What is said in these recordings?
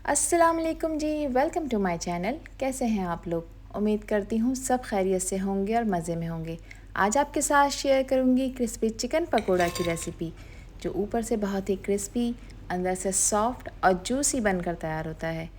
अस्सलाम वालेकुम जी, welcome to my channel. कैसे हैं आप लोग? उम्मीद करती हूँ सब खैरियत से होंगे और मज़े में होंगे। आज आपके साथ शेयर करूँगी क्रिस्पी चिकन पकोड़ा की रेसिपी, जो ऊपर से बहुत ही क्रिस्पी, अंदर से सॉफ्ट और जूसी बनकर तैयार होता है।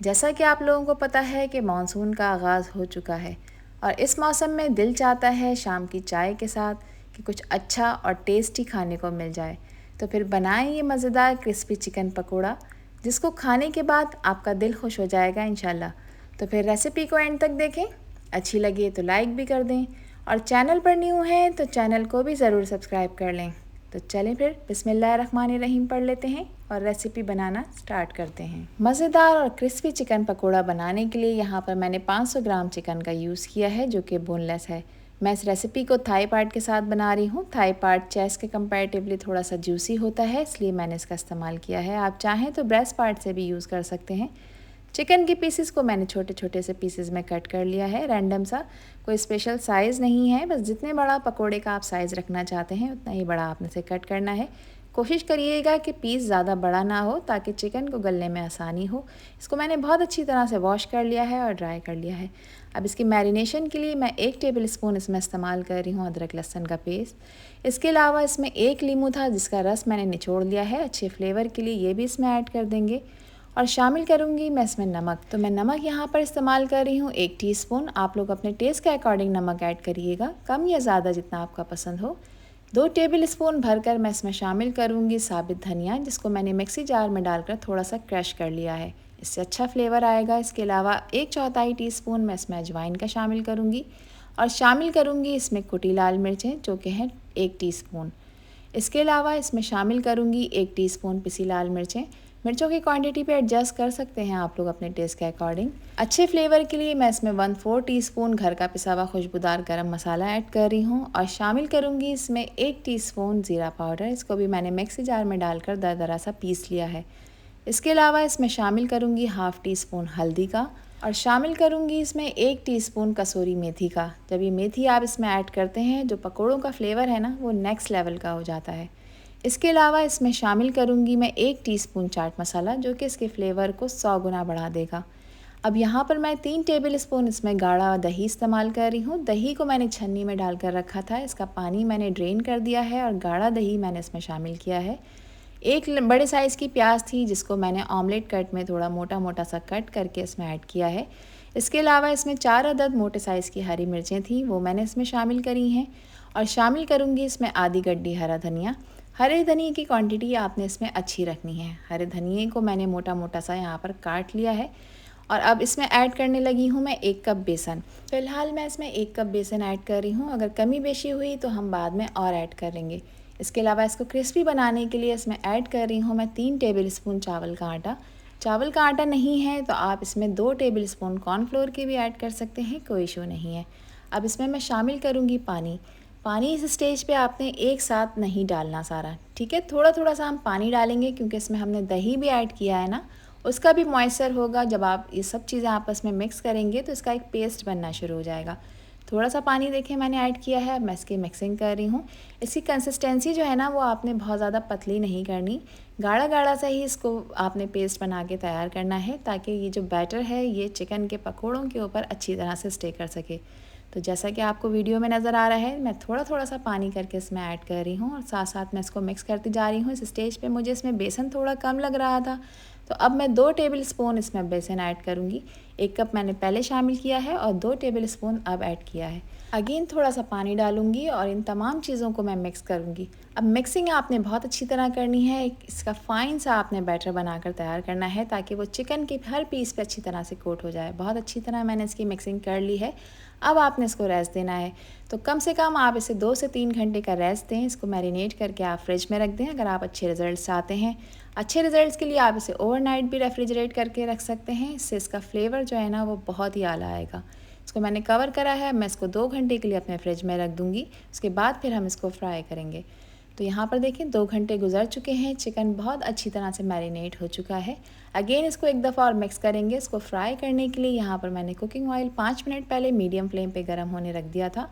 जैसा कि आप लोगों को पता है कि मानसून का आगाज़ हो चुका है और इस मौसम में दिल चाहता है शाम की चाय के साथ कि कुछ अच्छा और टेस्टी खाने को मिल जाए। तो फिर बनाएं ये मज़ेदार क्रिस्पी चिकन पकोड़ा, जिसको खाने के बाद आपका दिल खुश हो जाएगा इंशाल्लाह। तो फिर रेसिपी को एंड तक देखें, अच्छी लगे तो लाइक भी कर दें और चैनल पर न्यू हैं तो चैनल को भी ज़रूर सब्सक्राइब कर लें। तो चलें फिर बिस्मिल्लाहिर्रहमानिर्रहीम पढ़ लेते हैं और रेसिपी बनाना स्टार्ट करते हैं। मज़ेदार और क्रिस्पी चिकन पकोड़ा बनाने के लिए यहाँ पर मैंने 500 ग्राम चिकन का यूज़ किया है, जो कि बोनलेस है। मैं इस रेसिपी को थाई पार्ट के साथ बना रही हूँ। थाई पार्ट चेस्ट के कंपैरेटिवली थोड़ा सा जूसी होता है, इसलिए मैंने इसका इस्तेमाल किया है। आप चाहें तो ब्रेस्ट पार्ट से भी यूज़ कर सकते हैं। चिकन के पीसेस को मैंने छोटे छोटे से पीसेस में कट कर लिया है, रैंडम सा। कोई स्पेशल साइज़ नहीं है, बस जितने बड़ा पकोड़े का आप साइज़ रखना चाहते हैं उतना ही बड़ा आपने से कट करना है। कोशिश करिएगा कि पीस ज़्यादा बड़ा ना हो ताकि चिकन को गलने में आसानी हो। इसको मैंने बहुत अच्छी तरह से वॉश कर लिया है और ड्राई कर लिया है। अब इसकी मैरिनेशन के लिए मैं 1 टेबल स्पून इसमें इस्तेमाल कर रही हूँ अदरक लहसुन का पेस्ट। इसके अलावा इसमें 1 नींबू था जिसका रस मैंने निचोड़ लिया है अच्छे फ्लेवर के लिए, ये भी इसमें ऐड कर देंगे। और शामिल करूँगी मैं इसमें नमक। तो मैं नमक यहाँ पर इस्तेमाल कर रही हूँ 1 टीस्पून। आप लोग अपने टेस्ट के अकॉर्डिंग नमक ऐड करिएगा, कम या ज़्यादा जितना आपका पसंद हो। 2 टेबल स्पून भरकर मैं इसमें शामिल करूँगी साबित धनिया, जिसको मैंने मिक्सी जार में डालकर थोड़ा सा क्रश कर लिया है, इससे अच्छा फ्लेवर आएगा। इसके अलावा 1/4 टीस्पून मैं इसमें अजवाइन का शामिल करूँगी और शामिल करूँगी इसमें कुटी लाल मिर्चें, जो कि हैं 1 टीस्पून। इसके अलावा इसमें शामिल करूँगी 1 टीस्पून पिसी लाल मिर्चें। मिर्चों की क्वांटिटी पे एडजस्ट कर सकते हैं आप लोग अपने टेस्ट के अकॉर्डिंग। अच्छे फ्लेवर के लिए मैं इसमें 1/4 टीस्पून घर का पिसा हुआ खुशबूदार गरम मसाला ऐड कर रही हूँ और शामिल करूँगी इसमें 1 टीस्पून ज़ीरा पाउडर। इसको भी मैंने मिक्सी जार में डालकर दरदरा सा पीस लिया है। इसके अलावा इसमें शामिल करूँगी 1/2 टीस्पून हल्दी का और शामिल करूँगी इसमें 1 टीस्पून कसूरी मेथी का। जब ये मेथी आप इसमें ऐड करते हैं, जो पकौड़ों का फ्लेवर है ना, वो नेक्स्ट लेवल का हो जाता है। इसके अलावा इसमें शामिल करूँगी मैं 1 टीस्पून चाट मसाला, जो कि इसके फ्लेवर को 100 गुना बढ़ा देगा। अब यहाँ पर मैं 3 टेबल स्पून इसमें गाढ़ा दही इस्तेमाल कर रही हूँ। दही को मैंने छन्नी में डालकर रखा था, इसका पानी मैंने ड्रेन कर दिया है और गाढ़ा दही मैंने इसमें शामिल किया है। एक बड़े साइज़ की प्याज थी जिसको मैंने ऑमलेट कट में थोड़ा मोटा मोटा सा कट करके इसमें ऐड किया है। इसके अलावा इसमें 4 अदद मोटे साइज़ की हरी मिर्चें थी, वो मैंने इसमें शामिल करी हैं और शामिल करूँगी इसमें आधी गड्डी हरा धनिया। हरे धनिए की क्वांटिटी आपने इसमें अच्छी रखनी है। हरे धनिए को मैंने मोटा मोटा सा यहाँ पर काट लिया है और अब इसमें ऐड करने लगी हूँ मैं 1 कप बेसन। फ़िलहाल मैं इसमें 1 कप बेसन ऐड कर रही हूँ, अगर कमी बेशी हुई तो हम बाद में और ऐड करेंगे। इसके अलावा इसको क्रिस्पी बनाने के लिए इसमें ऐड कर रही हूँ मैं 3 टेबल स्पून चावल का आटा। चावल का आटा नहीं है तो आप इसमें 2 टेबल स्पून कॉर्नफ्लोर की भी ऐड कर सकते हैं, कोई इशू नहीं है। अब इसमें मैं शामिल करूँगी पानी। पानी इस स्टेज पे आपने एक साथ नहीं डालना सारा, ठीक है? थोड़ा थोड़ा सा हम पानी डालेंगे क्योंकि इसमें हमने दही भी ऐड किया है ना, उसका भी मॉइस्चर होगा। जब आप ये सब चीज़ें आपस में मिक्स करेंगे तो इसका एक पेस्ट बनना शुरू हो जाएगा। थोड़ा सा पानी देखें मैंने ऐड किया है, अब मैं इसकी मिक्सिंग कर रही हूँ। इसकी कंसिस्टेंसी जो है ना, वो आपने बहुत ज़्यादा पतली नहीं करनी, गाढ़ा गाढ़ा सा ही इसको आपने पेस्ट बना के तैयार करना है, ताकि ये जो बैटर है ये चिकन के पकोड़ों के ऊपर अच्छी तरह से स्टे कर सके। तो जैसा कि आपको वीडियो में नज़र आ रहा है, मैं थोड़ा थोड़ा सा पानी करके इसमें ऐड कर रही हूँ और साथ साथ मैं इसको मिक्स करती जा रही हूँ। इस स्टेज पे मुझे इसमें बेसन थोड़ा कम लग रहा था, तो अब मैं 2 टेबल स्पून इसमें बेसन ऐड करूँगी। 1 कप मैंने पहले शामिल किया है और 2 टेबल स्पून अब ऐड किया है। अगेन थोड़ा सा पानी डालूंगी और इन तमाम चीज़ों को मैं मिक्स करूँगी। अब मिक्सिंग आपने बहुत अच्छी तरह करनी है, इसका फाइन सा आपने बैटर बनाकर तैयार करना है ताकि वो चिकन के हर पीस पे अच्छी तरह से कोट हो जाए। बहुत अच्छी तरह मैंने इसकी मिक्सिंग कर ली है। अब आपने इसको रेस्ट देना है, तो कम से कम आप इसे 2 से 3 घंटे का रेस्ट दें। इसको मैरिनेट करके आप फ्रिज में रख दें अगर आप अच्छे रिजल्ट्स चाहते हैं। अच्छे रिजल्ट्स के लिए आप इसे ओवरनाइट भी रेफ्रिजरेट करके रख सकते हैं, इससे इसका फ्लेवर जो है ना वो बहुत ही आला आएगा। इसको मैंने कवर करा है, मैं इसको 2 घंटे के लिए अपने फ्रिज में रख दूँगी, उसके बाद फिर हम इसको फ्राई करेंगे। तो यहाँ पर देखें 2 घंटे गुजर चुके हैं, चिकन बहुत अच्छी तरह से मैरिनेट हो चुका है। अगेन इसको एक दफ़ा और मिक्स करेंगे। इसको फ्राई करने के लिए यहाँ पर मैंने कुकिंग ऑयल 5 मिनट पहले मीडियम फ्लेम पे गर्म होने रख दिया था।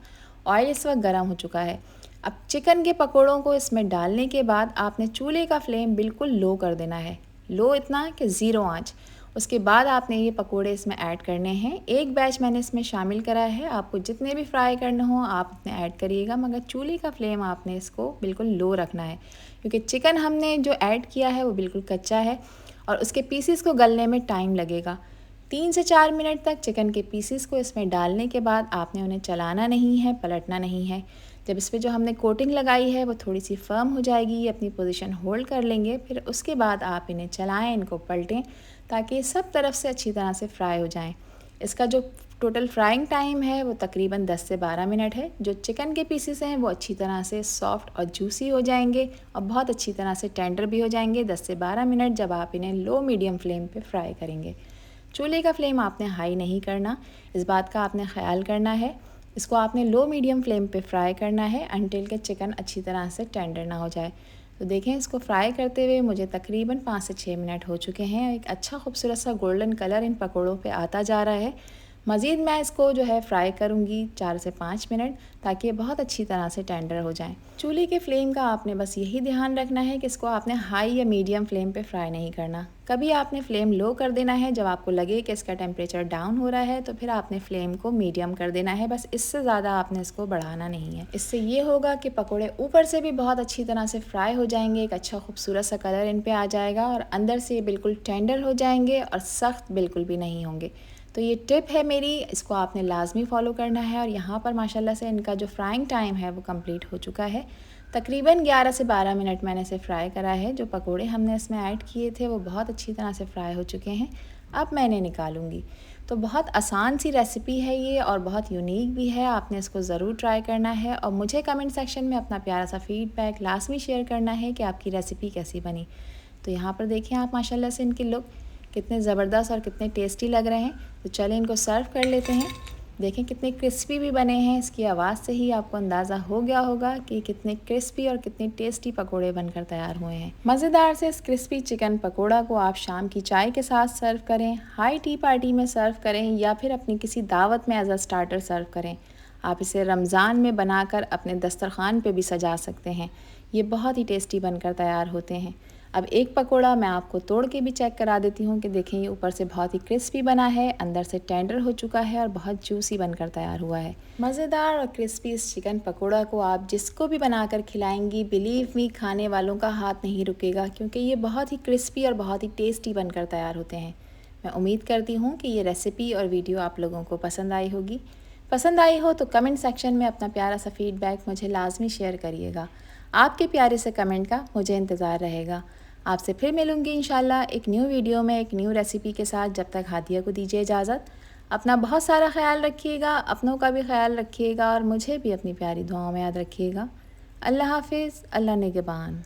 ऑयल इस वक्त गर्म हो चुका है। अब चिकन के पकोड़ों को इसमें डालने के बाद आपने चूल्हे का फ्लेम बिल्कुल लो कर देना है, लो इतना कि ज़ीरो आँच, उसके बाद आपने ये पकोड़े इसमें ऐड करने हैं। एक बैच मैंने इसमें शामिल करा है। आपको जितने भी फ्राई करने हो आप इतने ऐड करिएगा, मगर चूल्हे का फ्लेम आपने इसको बिल्कुल लो रखना है, क्योंकि चिकन हमने जो ऐड किया है वो बिल्कुल कच्चा है और उसके पीसीस को गलने में टाइम लगेगा। 3 से 4 मिनट तक चिकन के पीसीस को इसमें डालने के बाद आपने उन्हें चलाना नहीं है, पलटना नहीं है। जब इस पर जो हमने कोटिंग लगाई है वो थोड़ी सी फर्म हो जाएगी, अपनी पोजीशन होल्ड कर लेंगे, फिर उसके बाद आप इन्हें चलाएं, इनको पलटें, ताकि सब तरफ से अच्छी तरह से फ्राई हो जाएं। इसका जो टोटल फ्राइंग टाइम है वो तकरीबन 10 से 12 मिनट है। जो चिकन के पीसेस हैं वो अच्छी तरह से सॉफ्ट और जूसी हो जाएंगे और बहुत अच्छी तरह से टेंडर भी हो जाएंगे 10 से 12 मिनट, जब आप इन्हें लो मीडियम फ्लेम पे फ्राई करेंगे। चूल्हे का फ्लेम आपने हाई नहीं करना, इस बात का आपने ख्याल करना है। इसको आपने लो मीडियम फ्लेम पे फ्राई करना है अनटिल के चिकन अच्छी तरह से टेंडर ना हो जाए। तो देखें, इसको फ्राई करते हुए मुझे तकरीबन 5 से 6 मिनट हो चुके हैं। एक अच्छा खूबसूरत सा गोल्डन कलर इन पकौड़ों पे आता जा रहा है। मज़ीद मैं इसको जो है फ्राई करूँगी 4 से 5 मिनट, ताकि ये बहुत अच्छी तरह से टेंडर हो जाएं। चूल्हे के फ्लेम का आपने बस यही ध्यान रखना है कि इसको आपने हाई या मीडियम फ्लेम पे फ्राई नहीं करना। कभी आपने फ्लेम लो कर देना है जब आपको लगे कि इसका टेम्परेचर डाउन हो रहा है, तो फिर आपने फ्लेम को मीडियम कर देना है, बस इससे ज़्यादा आपने इसको बढ़ाना नहीं है। इससे ये होगा कि पकौड़े ऊपर से भी बहुत अच्छी तरह से फ्राई हो जाएंगे, एक अच्छा खूबसूरत सा कलर इन पर आ जाएगा और अंदर से बिल्कुल टेंडर हो जाएंगे और सख्त बिल्कुल भी नहीं होंगे। तो ये टिप है मेरी, इसको आपने लाजमी फ़ॉलो करना है। और यहाँ पर माशाल्लाह से इनका जो फ्राइंग टाइम है वो कंप्लीट हो चुका है। तकरीबन 11 से 12 मिनट मैंने इसे फ्राई करा है। जो पकोड़े हमने इसमें ऐड किए थे वो बहुत अच्छी तरह से फ्राई हो चुके हैं। अब मैं इन्हें निकालूंगी। तो बहुत आसान सी रेसिपी है ये और बहुत यूनिक भी है, आपने इसको ज़रूर ट्राई करना है और मुझे कमेंट सेक्शन में अपना प्यारा सा फीडबैक लाजमी शेयर करना है कि आपकी रेसिपी कैसी बनी। तो यहाँ पर देखें आप माशाल्लाह से इनके लुक कितने ज़बरदस्त और कितने टेस्टी लग रहे हैं। तो चलें इनको सर्व कर लेते हैं। देखें कितने क्रिस्पी भी बने हैं, इसकी आवाज़ से ही आपको अंदाज़ा हो गया होगा कि कितने क्रिस्पी और कितने टेस्टी पकोड़े बनकर तैयार हुए हैं। मज़ेदार से इस क्रिस्पी चिकन पकोड़ा को आप शाम की चाय के साथ सर्व करें, हाई टी पार्टी में सर्व करें या फिर अपनी किसी दावत में एज अ स्टार्टर सर्व करें। आप इसे रमज़ान में बनाकर अपने दस्तरखान पे भी सजा सकते हैं। ये बहुत ही टेस्टी बनकर तैयार होते हैं। अब एक पकोड़ा मैं आपको तोड़ के भी चेक करा देती हूँ कि देखें, ये ऊपर से बहुत ही क्रिस्पी बना है, अंदर से टेंडर हो चुका है और बहुत जूसी बनकर तैयार हुआ है। मज़ेदार और क्रिस्पी इस चिकन पकोड़ा को आप जिसको भी बनाकर खिलाएंगी, बिलीव मी, खाने वालों का हाथ नहीं रुकेगा, क्योंकि ये बहुत ही क्रिस्पी और बहुत ही टेस्टी बनकर तैयार होते हैं। मैं उम्मीद करती हूँ कि ये रेसिपी और वीडियो आप लोगों को पसंद आई होगी। पसंद आई हो तो कमेंट सेक्शन में अपना प्यारा सा फीडबैक मुझे लाजमी शेयर करिएगा। आपके प्यारे से कमेंट का मुझे इंतज़ार रहेगा। आपसे फिर मिलूँगी इंशाल्लाह एक न्यू वीडियो में एक न्यू रेसिपी के साथ। जब तक हादिया को दीजिए इजाज़त। अपना बहुत सारा ख्याल रखिएगा, अपनों का भी ख्याल रखिएगा और मुझे भी अपनी प्यारी दुआओं में याद रखिएगा। अल्लाह हाफिज़, अल्लाह निगहबान।